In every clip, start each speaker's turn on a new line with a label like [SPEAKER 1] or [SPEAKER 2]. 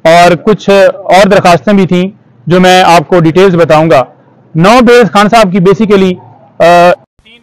[SPEAKER 1] اور کچھ اور درخواستیں بھی تھیں جو میں آپ کو ڈیٹیلز بتاؤں گا۔ 9 بیلز خان صاحب کی بیسیکلی 3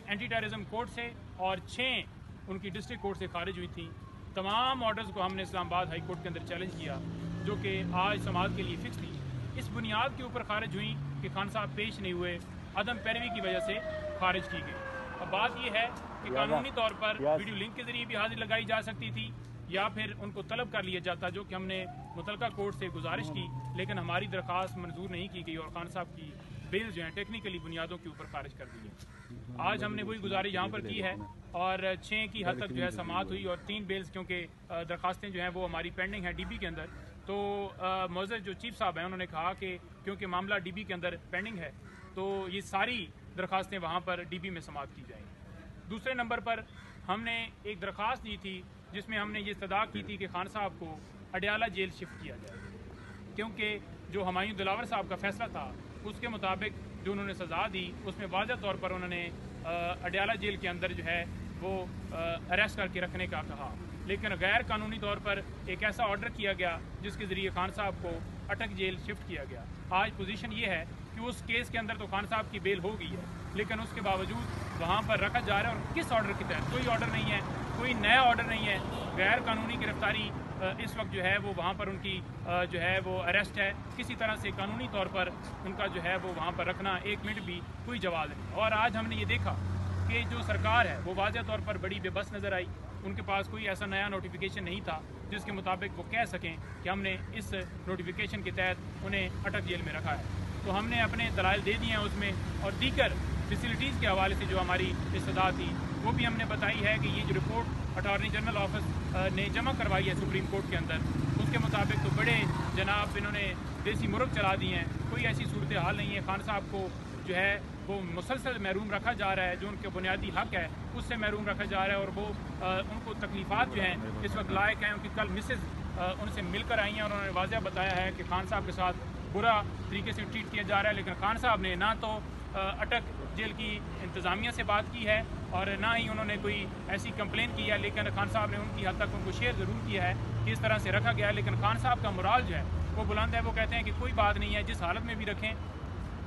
[SPEAKER 1] اینٹی ٹیررزم کورٹ سے اور 6 ان کی ڈسٹرکٹ کورٹ سے خارج ہوئی تھیں۔ تمام آرڈرز کو ہم نے اسلام آباد ہائی کورٹ کے اندر چیلنج کیا، جو کہ آج سماعت کے لیے فکس تھی۔ اس بنیاد کے اوپر خارج ہوئی کہ خان صاحب پیش نہیں ہوئے، عدم پیروی کی وجہ سے خارج کی گئی۔ اب بات یہ ہے کہ قانونی طور پر ویڈیو لنک کے ذریعے بھی حاضری لگائی جا سکتی تھی، یا پھر ان کو طلب کر لیا جاتا، جو کہ ہم نے متعلقہ کورٹ سے گزارش کی، لیکن ہماری درخواست منظور نہیں کی گئی اور خان صاحب کی بیل جو ہیں ٹیکنیکلی بنیادوں کے اوپر خارج کر دی ہے۔ آج ہم نے وہی گزارش یہاں پر کی ہے اور 6 کی حد تک جو ہے سماعت ہوئی، اور 3 بیلز کیونکہ درخواستیں جو ہیں وہ ہماری پینڈنگ ہیں ڈی بی کے اندر، تو معزز جو چیف صاحب ہیں انہوں نے کہا کہ کیونکہ معاملہ ڈی بی کے اندر پینڈنگ ہے تو یہ ساری درخواستیں وہاں پر ڈی بی میں سماعت کی جائیں۔ دوسرے نمبر پر ہم نے ایک درخواست دی تھی جس میں ہم نے یہ استدعا کی تھی کہ خان صاحب کو اڈیالہ جیل شفٹ کیا جائے، کیونکہ جو ہمایوں دلاور صاحب کا فیصلہ تھا اس کے مطابق جو انہوں نے سزا دی اس میں واضح طور پر انہوں نے اڈیالہ جیل کے اندر جو ہے وہ اریسٹ کر کے رکھنے کا کہا، لیکن غیر قانونی طور پر ایک ایسا آرڈر کیا گیا جس کے ذریعے خان صاحب کو اٹک جیل شفٹ کیا گیا۔ آج پوزیشن یہ ہے کہ اس کیس کے اندر تو خان صاحب کی بیل ہو گئی ہے، لیکن اس کے باوجود وہاں پر رکھا جا رہا ہے، اور کس آرڈر کے تحت؟ کوئی آرڈر نہیں ہے، کوئی نیا آرڈر نہیں ہے، غیر قانونی گرفتاری اس وقت جو ہے وہ وہاں پر ان کی جو ہے وہ اریسٹ ہے، کسی طرح سے قانونی طور پر ان کا جو ہے وہ وہاں پر رکھنا ایک منٹ بھی کوئی جواز نہیں۔ اور آج ہم نے یہ دیکھا کہ جو سرکار ہے وہ واضح طور پر بڑی بے بس نظر آئی، ان کے پاس کوئی ایسا نیا نوٹیفیکیشن نہیں تھا جس کے مطابق وہ کہہ سکیں کہ ہم نے اس نوٹیفیکیشن کے تحت انہیں اٹک جیل میں رکھا ہے۔ تو ہم نے اپنے دلائل دے دیے ہیں اس میں، اور دیگر فیسلٹیز کے حوالے سے جو ہماری استدعا تھی وہ بھی ہم نے بتائی ہے کہ یہ جو رپورٹ اٹارنی جنرل آفس نے جمع کروائی ہے سپریم کورٹ کے اندر، اس کے مطابق تو بڑے جناب انہوں نے دیسی مرغ چلا دی ہیں، کوئی ایسی صورتحال نہیں ہے۔ خان صاحب کو جو ہے وہ مسلسل محروم رکھا جا رہا ہے، جو ان کے بنیادی حق ہے اس سے محروم رکھا جا رہا ہے، اور وہ ان کو تکلیفات جو ہیں اس وقت لائق ہیں۔ ان کی کل مسز ان سے مل کر آئی ہیں اور انہوں نے واضح بتایا ہے کہ خان صاحب کے ساتھ برا طریقے سے ٹریٹ کیا جا رہا ہے، لیکن خان صاحب نے نہ تو اٹک جیل کی انتظامیہ سے بات کی ہے اور نہ ہی انہوں نے کوئی ایسی کمپلین کی ہے، لیکن خان صاحب نے ان کی حد تک ان کو شیئر ضرور کیا ہے کہ اس طرح سے رکھا گیا ہے، لیکن خان صاحب کا مورال جو ہے وہ بلند ہے۔ وہ کہتے ہیں کہ کوئی بات نہیں ہے، جس حالت میں بھی رکھیں،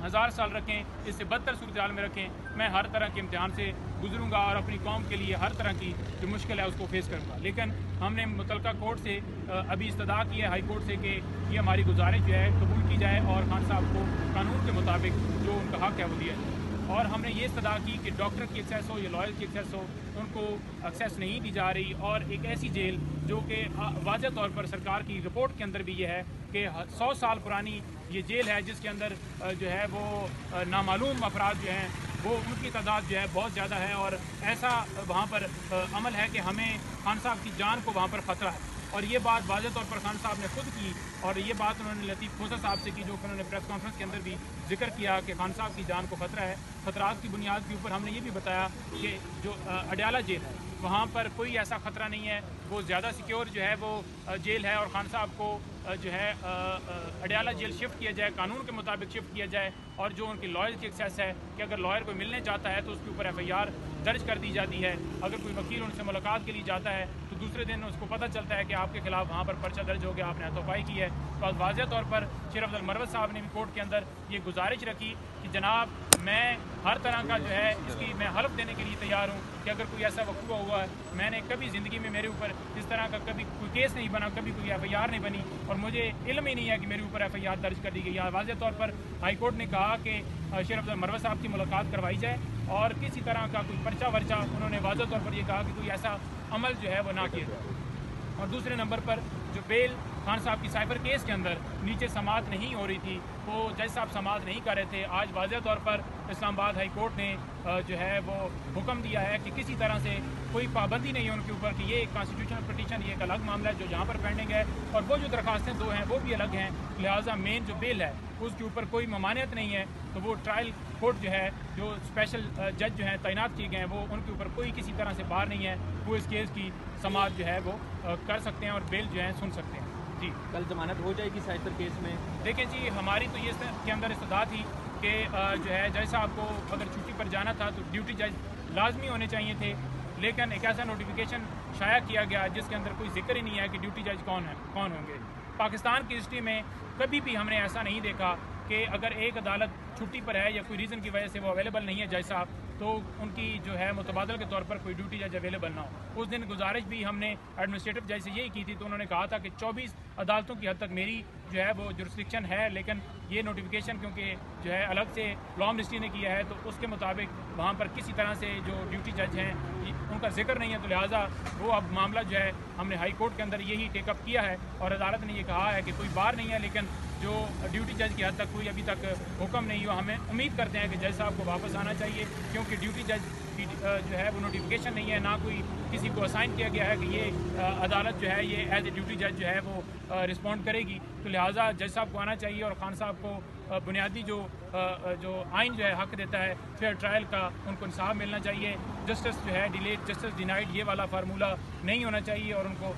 [SPEAKER 1] 1000 سال رکھیں، اس سے بدتر صورتحال میں رکھیں، میں ہر طرح کے امتحان سے گزروں گا اور اپنی قوم کے لیے ہر طرح کی جو مشکل ہے اس کو فیس کروں گا۔ لیکن ہم نے متعلقہ کورٹ سے ابھی استدعا کی ہے ہائی کورٹ سے کہ یہ ہماری گزارش جو ہے قبول کی جائے اور خان صاحب کو قانون کے مطابق جو ان کا حق ہے وہ دیا جائے۔ اور ہم نے یہ استدعا کی کہ ڈاکٹر کی ایکسیس ہو یا لائر کی ایکسیس ہو، ان کو ایکسیس نہیں دی جا رہی، اور ایک ایسی جیل جو کہ واضح طور پر سرکار کی رپورٹ کے اندر بھی یہ ہے کہ 100 سال پرانی یہ جیل ہے، جس کے اندر جو ہے وہ نامعلوم افراد جو ہیں وہ ان کی تعداد جو ہے بہت زیادہ ہے، اور ایسا وہاں پر عمل ہے کہ ہمیں خان صاحب کی جان کو وہاں پر خطرہ ہے۔ اور یہ بات واضح طور پر خان صاحب نے خود کی، اور یہ بات انہوں نے لطیف کھوسہ صاحب سے کی، جو کہ انہوں نے پریس کانفرنس کے اندر بھی ذکر کیا کہ خان صاحب کی جان کو خطرہ ہے۔ خطرات کی بنیاد کے اوپر ہم نے یہ بھی بتایا کہ جو اڈیالہ جیل ہے وہاں پر کوئی ایسا خطرہ نہیں ہے، وہ زیادہ سیکیور جو ہے وہ جیل ہے، اور خان صاحب کو جو ہے اڈیالہ جیل شفٹ کیا جائے، قانون کے مطابق شفٹ کیا جائے، اور جو ان کی لائر کی ایکسیس ہے کہ اگر لائر کو ملنے جاتا ہے تو اس کے اوپر FIR درج کر دی جاتی ہے، اگر کوئی وکیل ان سے ملاقات کے لیے جاتا ہے تو دوسرے دن اس کو پتہ چلتا ہے کہ آپ کے خلاف وہاں پر پرچہ درج ہو گیا، آپ نے ہاتھوں پائی کی ہے۔ تو آج واضح طور پر شیر افضل مروت صاحب نے بھی کورٹ کے اندر یہ گزارش رکھی کہ جناب میں ہر طرح کا جو ہے اس کی میں حلف دینے کے لیے تیار ہوں کہ اگر کوئی ایسا وقوع ہوا ہے، میں نے کبھی زندگی میں میرے اوپر اس طرح کا کبھی کوئی کیس نہیں بنا، کبھی کوئی FIR نہیں بنی، اور مجھے علم ہی نہیں ہے کہ میرے اوپر FIR درج کر دی گئی۔ واضح طور پر ہائی کورٹ نے کہا کہ شیر افضل مروت صاحب کی ملاقات کروائی جائے، اور کسی طرح کا کوئی پرچہ ورچہ انہوں نے واضح طور پر یہ کہا کہ کوئی ایسا عمل جو ہے وہ نہ کیا جائے۔ اور دوسرے نمبر پر جو بیل خان صاحب کی سائبر کیس کے اندر نیچے سماعت نہیں ہو رہی تھی، وہ جج صاحب سماعت نہیں کر رہے تھے، آج واضح طور پر اسلام آباد ہائی کورٹ نے جو ہے وہ حکم دیا ہے کہ کسی طرح سے کوئی پابندی نہیں ہے ان کے اوپر کہ یہ ایک کانسٹیٹیوشنل پٹیشن، یہ ایک الگ معاملہ ہے جو جہاں پر پینڈنگ ہے، اور وہ جو درخواستیں 2 ہیں وہ بھی الگ ہیں، لہٰذا مین جو بیل ہے اس کے اوپر کوئی ممانعت نہیں ہے، تو وہ ٹرائل کورٹ جو ہے جو اسپیشل جج جو ہیں تعینات کیے گئے ہیں وہ ان کے اوپر کوئی کسی طرح سے باہر نہیں ہے، وہ اس کیس کی سماعت جو ہے وہ کر سکتے ہیں اور بیل جو ہے سن سکتے ہیں۔ جی
[SPEAKER 2] کل ضمانت ہو جائے گی سائبر کیس میں؟
[SPEAKER 1] دیکھیں جی، ہماری تو یہ اس کے اندر استدعا تھی کہ جو ہے جج صاحب کو اگر چھٹی پر جانا تھا تو ڈیوٹی جج لازمی ہونے چاہیے تھے، لیکن ایک ایسا نوٹیفیکیشن شائع کیا گیا جس کے اندر کوئی ذکر ہی نہیں ہے کہ ڈیوٹی جج کون ہوں گے۔ پاکستان کی ہسٹری میں کبھی بھی ہم نے ایسا نہیں دیکھا کہ اگر ایک عدالت چھٹی پر ہے یا کوئی ریزن کی وجہ سے وہ اویلیبل نہیں ہے جج صاحب تو ان کی جو ہے متبادل کے طور پر کوئی ڈیوٹی جج اویلیبل نہ ہو. اس دن گزارش بھی ہم نے ایڈمنسٹریٹو جج سے یہی کی تھی, تو انہوں نے کہا تھا کہ 24 عدالتوں کی حد تک میری جو ہے وہ جورسڈکشن ہے, لیکن یہ نوٹیفیکیشن کیونکہ جو ہے الگ سے لا منسٹری نے کیا ہے تو اس کے مطابق وہاں پر کسی طرح سے جو ڈیوٹی جج ہیں ان کا ذکر نہیں ہے, تو لہٰذا وہ اب معاملہ جو ہے ہم نے ہائی کورٹ کے اندر یہی ٹیک اپ کیا ہے اور عدالت نے یہ کہا ہے کہ کوئی بار نہیں ہے, لیکن جو ڈیوٹی جج کی حد تک کوئی ابھی تک حکم نہیں ہوا. ہمیں امید کرتے ہیں کہ جج صاحب کو واپس آنا چاہیے کیونکہ ڈیوٹی جج کی جو ہے وہ نوٹیفیکیشن نہیں ہے, نہ کوئی کسی کو اسائن کیا گیا ہے کہ یہ عدالت جو ہے یہ ایز اے ڈیوٹی جج جو ہے وہ رسپونڈ کرے گی. تو لہٰذا جج صاحب کو آنا چاہیے اور خان صاحب کو بنیادی جو آئین جو ہے حق دیتا ہے فیئر ٹرائل کا, ان کو انصاف ملنا چاہیے. جسٹس جو ہے ڈیلیڈ جسٹس ڈینائڈ یہ والا فارمولہ نہیں ہونا چاہیے اور ان کو